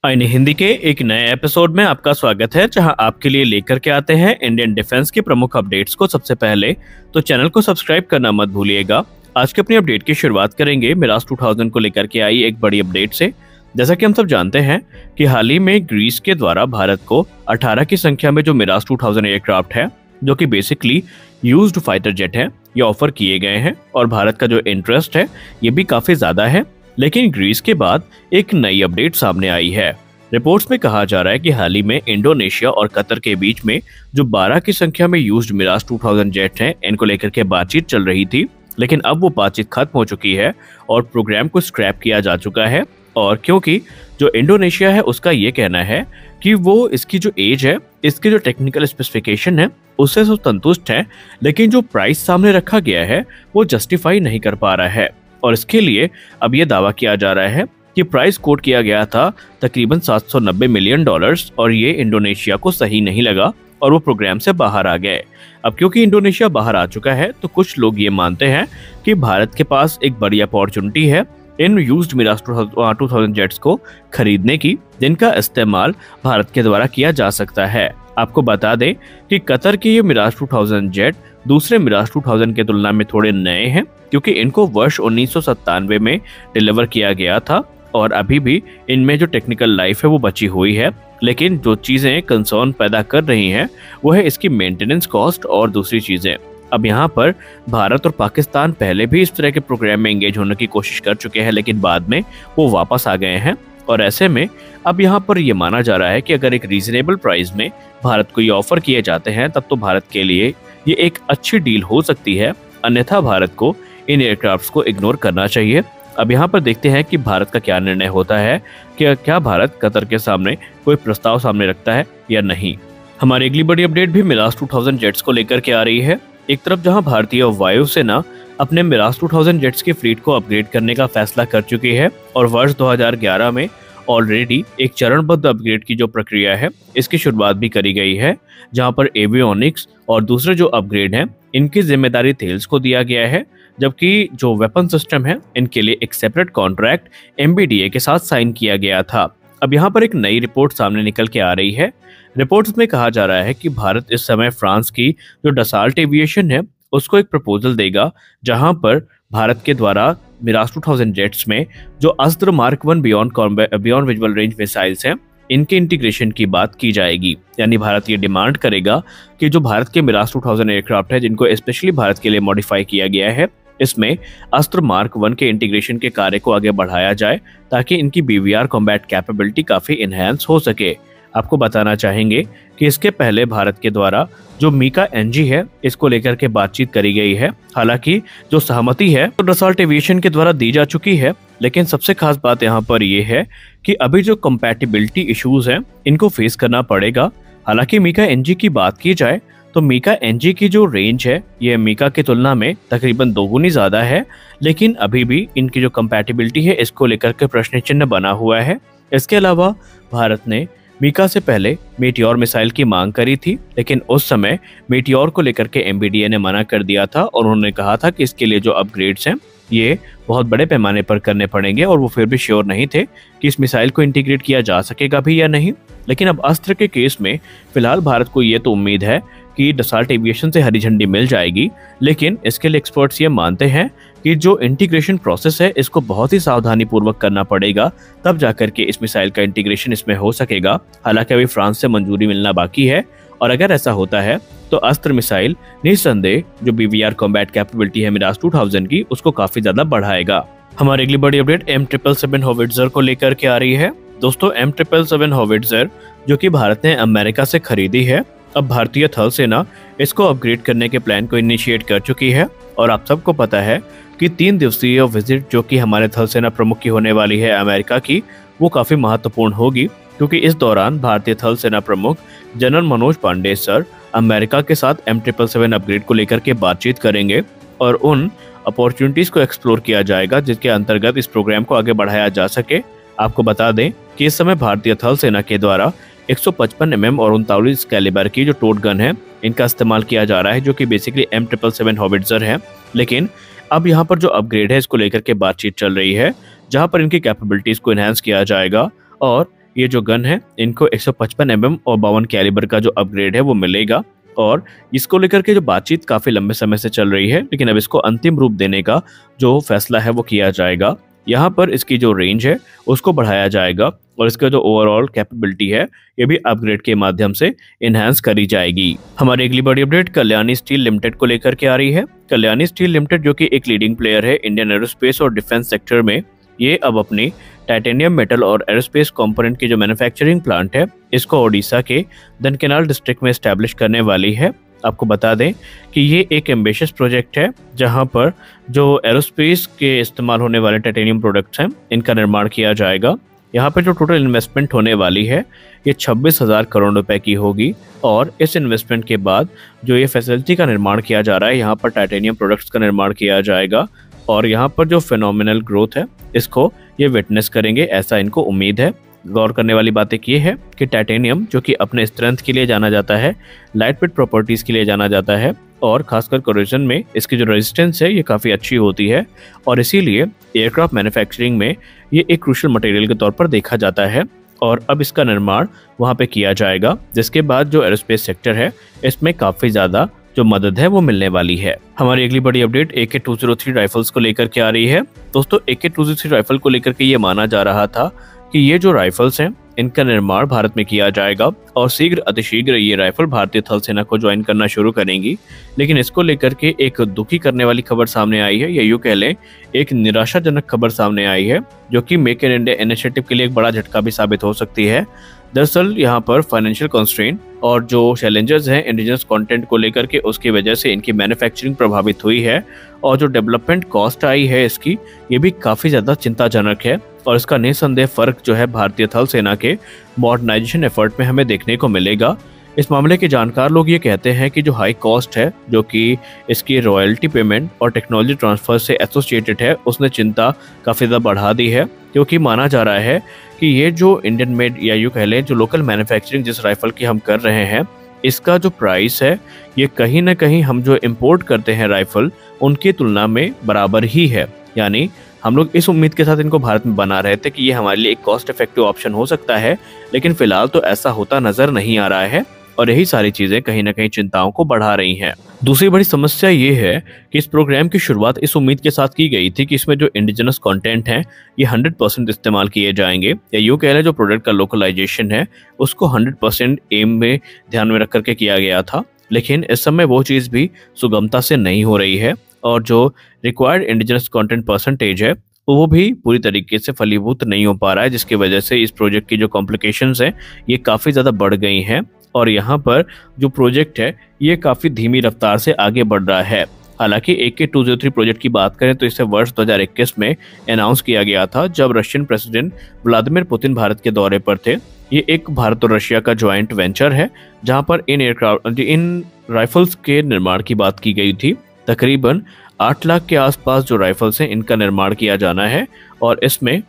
आईने हिंदी के एक नए एपिसोड में आपका स्वागत है, जहां आपके लिए लेकर के आते हैं इंडियन डिफेंस की प्रमुख अपडेट्स को सबसे पहले। तो चैनल को सब्सक्राइब करना मत भूलिएगा। आज के अपनी अपडेट की शुरुआत करेंगे मिराज 2000 को लेकर के आई एक बड़ी अपडेट से। जैसा कि हम सब जानते हैं कि हाल ही में ग्रीस के द्वारा भारत को 18 की संख्या में जो मिराज 2000 एयरक्राफ्ट है, जो कि बेसिकली यूज्ड फाइटर जेट है, ये ऑफर किए गए हैं और भारत का जो इंटरेस्ट है ये भी काफी ज्यादा है। लेकिन ग्रीस के बाद एक नई अपडेट सामने आई है। रिपोर्ट्स में कहा जा रहा है कि हाल ही में इंडोनेशिया और कतर के बीच में जो 12 की संख्या में यूज्ड मिराज 2000 जेट हैं, इनको लेकर के बातचीत चल रही थी। लेकिन अब वो बातचीत खत्म हो चुकी है और प्रोग्राम को स्क्रैप किया जा चुका है। और क्योंकि जो इंडोनेशिया है उसका ये कहना है कि वो इसकी जो एज है, इसकी जो टेक्निकल स्पेसिफिकेशन है, उससे तो संतुष्ट है, लेकिन जो प्राइस सामने रखा गया है वो जस्टिफाई नहीं कर पा रहा है। और इसके लिए अब ये दावा किया जा रहा है कि प्राइस कोट किया गया था तकरीबन $790 मिलियन और ये इंडोनेशिया को सही नहीं लगा और वो प्रोग्राम से बाहर आ गए। अब क्योंकि इंडोनेशिया बाहर आ चुका है तो कुछ लोग ये मानते हैं कि भारत के पास एक बड़ी अपॉर्चुनिटी है इन यूज्ड मिराज 2000 जेट्स को खरीदने की, जिनका इस्तेमाल भारत के द्वारा किया जा सकता है। आपको बता दें कि कतर के ये मिराज 2000 जेट दूसरे मिराज 2000 के तुलना में थोड़े नए हैं, क्योंकि इनको वर्ष 1997 में डिलीवर किया गया था और अभी भी इनमें जो टेक्निकल लाइफ है वो बची हुई है। लेकिन जो चीजें कंसर्न पैदा कर रही हैं वो है इसकी मेंटेनेंस कॉस्ट और दूसरी चीजें। अब यहाँ पर भारत और पाकिस्तान पहले भी इस तरह के प्रोग्राम में एंगेज होने की कोशिश कर चुके हैं, लेकिन बाद में वो वापस आ गए हैं। और ऐसे में अब यहाँ पर ये माना जा रहा है कि अगर एक रीजनेबल प्राइस में भारत को ये ऑफर किए जाते हैं तब तो भारत के लिए ये एक अच्छी डील हो सकती है, अन्यथा भारत को इन एयरक्राफ्ट्स को इग्नोर करना चाहिए। अब यहाँ पर देखते हैं कि भारत का क्या निर्णय होता है कि क्या भारत कतर के सामने कोई प्रस्ताव सामने रखता है या नहीं। हमारी अगली बड़ी अपडेट भी मिराज 2000 जेट्स को लेकर के आ रही है। एक तरफ जहां भारतीय वायुसेना अपने मिराज 2000 जेट्स की फ्लीट को अपग्रेड करने का फैसला कर चुकी है और वर्ष 2011 में ऑलरेडी एक चरणबद्ध अपग्रेड की जो प्रक्रिया है इसकी शुरुआत भी करी गई है, जहां पर एवियोनिक्स और दूसरे जो अपग्रेड हैं इनकी जिम्मेदारी थेल्स को दिया गया है, जबकि जो वेपन सिस्टम है इनके लिए एक सेपरेट कॉन्ट्रैक्ट MBDA के साथ साइन किया गया था। अब यहाँ पर एक नई रिपोर्ट सामने निकल के आ रही है। रिपोर्ट्स में कहा जा रहा है कि भारत इस समय फ्रांस की जो डसाल्ट एविएशन है उसको एक प्रपोजल देगा, जहां पर भारत के द्वारा मिराज 2000 जेट्स में जो अस्त्र mark 1 beyond visual range missiles हैं इनके इंटीग्रेशन की बात की जाएगी। यानी भारत ये डिमांड करेगा कि जो भारत के मिराज 2000 एयरक्राफ्ट है, जिनको स्पेशली भारत के लिए मॉडिफाई किया गया है, इसमें अस्त्र मार्क 1 के इंटीग्रेशन के कार्य को आगे बढ़ाया जाए ताकि इनकी BVR कॉम्बैट कैपेबिलिटी काफी इनहेंस हो सके। आपको बताना चाहेंगे कि इसके पहले भारत के द्वारा जो मीका NG है इसको लेकर के बातचीत करी गई है। हालांकि जो सहमति है तो डसाल्ट एविएशन के द्वारा दी जा चुकी है, लेकिन सबसे खास बात यहाँ पर यह है कि अभी जो कंपैटिबिलिटी इश्यूज हैं इनको फेस करना पड़ेगा। हालांकि मीका NG की बात की जाए तो मीका NG की जो रेंज है ये मीका की तुलना में तकरीबन दोगुनी ज्यादा है, लेकिन अभी भी इनकी जो कंपैटिबिलिटी है इसको लेकर के प्रश्न चिन्ह बना हुआ है। इसके अलावा भारत ने मीका से पहले मेटियोर मिसाइल की मांग करी थी, लेकिन उस समय मेटियोर को लेकर के MBDA ने मना कर दिया था और उन्होंने कहा था कि इसके लिए जो अपग्रेड्स हैं ये बहुत बड़े पैमाने पर करने पड़ेंगे और वो फिर भी श्योर नहीं थे कि इस मिसाइल को इंटीग्रेट किया जा सकेगा भी या नहीं। लेकिन अब अस्त्र के केस में फिलहाल भारत को ये तो उम्मीद है कि डसाल्ट एविएशन से हरी झंडी मिल जाएगी, लेकिन इसके लिए एक्सपर्ट्स ये मानते हैं कि जो इंटीग्रेशन प्रोसेस है इसको बहुत ही सावधानी पूर्वक करना पड़ेगा, तब जाकर के इस मिसाइल का इंटीग्रेशन इसमें हो सकेगा। हालांकि अभी फ्रांस से मंजूरी मिलना बाकी है और अगर ऐसा होता है तो अस्त्र मिसाइल निस्संदेह जो BVR कॉम्बैट कैपेबिलिटी है मिराज 2000 की उसको काफी ज्यादा बढ़ाएगा। हमारी अगली बड़ी अपडेट M777 होविट्जर को लेकर के आ रही है। दोस्तों, M777 होविट्जर जो कि भारत ने अमेरिका से खरीदी है, अब भारतीय थल सेना इसको अपग्रेड करने के प्लान को इनिशिएट कर चुकी है। और आप सबको पता है कि 3 दिवसीय विजिट जो कि हमारे थल सेना प्रमुख की होने वाली है अमेरिका की, वो काफी महत्वपूर्ण होगी, क्योंकि इस दौरान भारतीय थल सेना प्रमुख general Manoj Pande sir America के साथ M777 अपग्रेड को लेकर के बातचीत करेंगे और उन अपॉर्चुनिटीज को एक्सप्लोर किया जाएगा जिसके अंतर्गत इस प्रोग्राम को आगे बढ़ाया जा सके। आपको बता दें कि इस समय भारतीय थल सेना के द्वारा 155 mm और 39 कैलिबर की जो टोट गन है इनका इस्तेमाल किया जा रहा है, जो कि बेसिकली M777 होविट्जर है। लेकिन अब यहाँ पर जो अपग्रेड है इसको लेकर के बातचीत चल रही है, जहाँ पर इनकी कैपेबिलिटीज को इनहेंस किया जाएगा और ये जो गन है इनको 155 mm और 52 कैलिबर का जो अपग्रेड है वो मिलेगा। और इसको लेकर के जो बातचीत काफी लंबे समय से चल रही है, लेकिन अब इसको अंतिम रूप देने का जो फैसला है वो किया जाएगा। यहाँ पर इसकी जो रेंज है उसको बढ़ाया जाएगा और इसका जो ओवरऑल कैपेबिलिटी है ये भी अपग्रेड के माध्यम से इनहेंस करी जाएगी। हमारी अगली बड़ी अपडेट कल्याणी स्टील लिमिटेड को लेकर के आ रही है। कल्याणी स्टील लिमिटेड जो कि एक लीडिंग प्लेयर है इंडियन एरोस्पेस और डिफेंस सेक्टर में, ये अब अपनी टाइटेनियम मेटल और एरोस्पेस कंपोनेंट की जो मैन्युफैक्चरिंग प्लांट है इसको ओडिशा के दनकेनाल डिस्ट्रिक्ट में एस्टैब्लिश करने वाली है। आपको बता दें कि ये एक एम्बिशियस प्रोजेक्ट है जहां पर जो एरोस्पेस के इस्तेमाल होने वाले टाइटेनियम प्रोडक्ट्स हैं इनका निर्माण किया जाएगा। यहाँ पर जो टोटल इन्वेस्टमेंट होने वाली है ये 26,000 करोड़ रुपए की होगी और इस इन्वेस्टमेंट के बाद जो ये फैसिलिटी का निर्माण किया जा रहा है यहाँ पर टाइटेनियम प्रोडक्ट्स का निर्माण किया जाएगा और यहाँ पर जो फिनोमिनल ग्रोथ है इसको ये विटनेस करेंगे, ऐसा इनको उम्मीद है। गौर करने वाली बात एक ये है कि टाइटेनियम जो कि अपने स्ट्रेंथ के लिए जाना जाता है, लाइट वेट प्रॉपर्टीज के लिए जाना जाता है और खासकर कोरोजन में इसकी जो रेजिस्टेंस है ये काफ़ी अच्छी होती है और इसीलिए एयरक्राफ्ट मैन्युफैक्चरिंग में ये एक क्रूशियल मटेरियल के तौर पर देखा जाता है और अब इसका निर्माण वहाँ पे किया जाएगा, जिसके बाद जो एरोस्पेस सेक्टर है इसमें काफ़ी ज़्यादा जो मदद है वो मिलने वाली है। हमारी अगली बड़ी अपडेट AK-203 राइफल्स को लेकर के आ रही है। दोस्तों AK-203 राइफल को लेकर के ये माना जा रहा था कि ये जो राइफल्स हैं इनका निर्माण भारत में किया जाएगा और शीघ्र अतिशीघ्र ये राइफल भारतीय थल सेना को ज्वाइन करना शुरू करेंगी। लेकिन इसको लेकर के एक दुखी करने वाली खबर सामने आई है, या यूँ कह लें एक निराशाजनक खबर सामने आई है जो कि मेक इन इंडिया इनिशिएटिव के लिए एक बड़ा झटका भी साबित हो सकती है। दरअसल यहाँ पर फाइनेंशियल कंस्ट्रेंट और जो चैलेंजेस हैं इंडिजिनस कंटेंट को लेकर के उसकी वजह से इनकी मैन्युफैक्चरिंग प्रभावित हुई है और जो डेवलपमेंट कॉस्ट आई है इसकी ये भी काफ़ी ज़्यादा चिंताजनक है और इसका निसंदेह फर्क जो है भारतीय थल सेना के मॉडर्नाइजेशन एफर्ट में हमें देखने को मिलेगा। इस मामले के जानकार लोग ये कहते हैं कि जो हाई कॉस्ट है जो कि इसकी रॉयल्टी पेमेंट और टेक्नोलॉजी ट्रांसफर से एसोसिएटेड है उसने चिंता काफ़ी ज़्यादा बढ़ा दी है, क्योंकि माना जा रहा है कि ये जो इंडियन मेड या यूँ कह लें जो लोकल मैन्युफैक्चरिंग जिस राइफल की हम कर रहे हैं इसका जो प्राइस है ये कहीं ना कहीं हम जो इम्पोर्ट करते हैं राइफल उनकी तुलना में बराबर ही है। यानी हम लोग इस उम्मीद के साथ इनको भारत में बना रहे थे कि ये हमारे लिए एक कॉस्ट इफेक्टिव ऑप्शन हो सकता है, लेकिन फिलहाल तो ऐसा होता नजर नहीं आ रहा है और यही सारी चीजें कहीं ना कहीं चिंताओं को बढ़ा रही हैं। दूसरी बड़ी समस्या ये है कि इस प्रोग्राम की शुरुआत इस उम्मीद के साथ की गई थी कि इसमें जो इंडिजिनस कंटेंट है ये 100% इस्तेमाल किए जाएंगे, या यूँ कह लें जो प्रोडक्ट का लोकलाइजेशन है उसको 100% एम में ध्यान में रख करके किया गया था। लेकिन इस समय वो चीज़ भी सुगमता से नहीं हो रही है और जो रिक्वायर्ड इंडिजिनस कंटेंट परसेंटेज है वो भी पूरी तरीके से फलीभूत नहीं हो पा रहा है, जिसकी वजह से इस प्रोजेक्ट की जो कॉम्प्लिकेशंस हैं ये काफ़ी ज़्यादा बढ़ गई हैं और यहाँ पर जो प्रोजेक्ट है ये काफ़ी धीमी रफ्तार से आगे बढ़ रहा है। हालांकि AK-203 प्रोजेक्ट की बात करें तो इसे वर्ष 2021 में अनाउंस किया गया था जब Russian president Vladimir Putin Bharat के दौरे पर थे। ये एक भारत और रशिया का ज्वाइंट वेंचर है जहां पर इन राइफल्स के निर्माण की बात की गई थी। तकरीबन 8 लाख के आसपास जो राइफल्स हैं इनका निर्माण किया जाना है और इसमें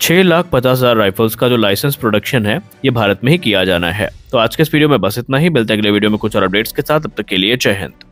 6,50,000 राइफल्स का जो लाइसेंस प्रोडक्शन है ये भारत में ही किया जाना है। तो आज के इस वीडियो में बस इतना ही, मिलते हैं अगले वीडियो में कुछ और अपडेट्स के साथ। तब तक के लिए जय हिंद।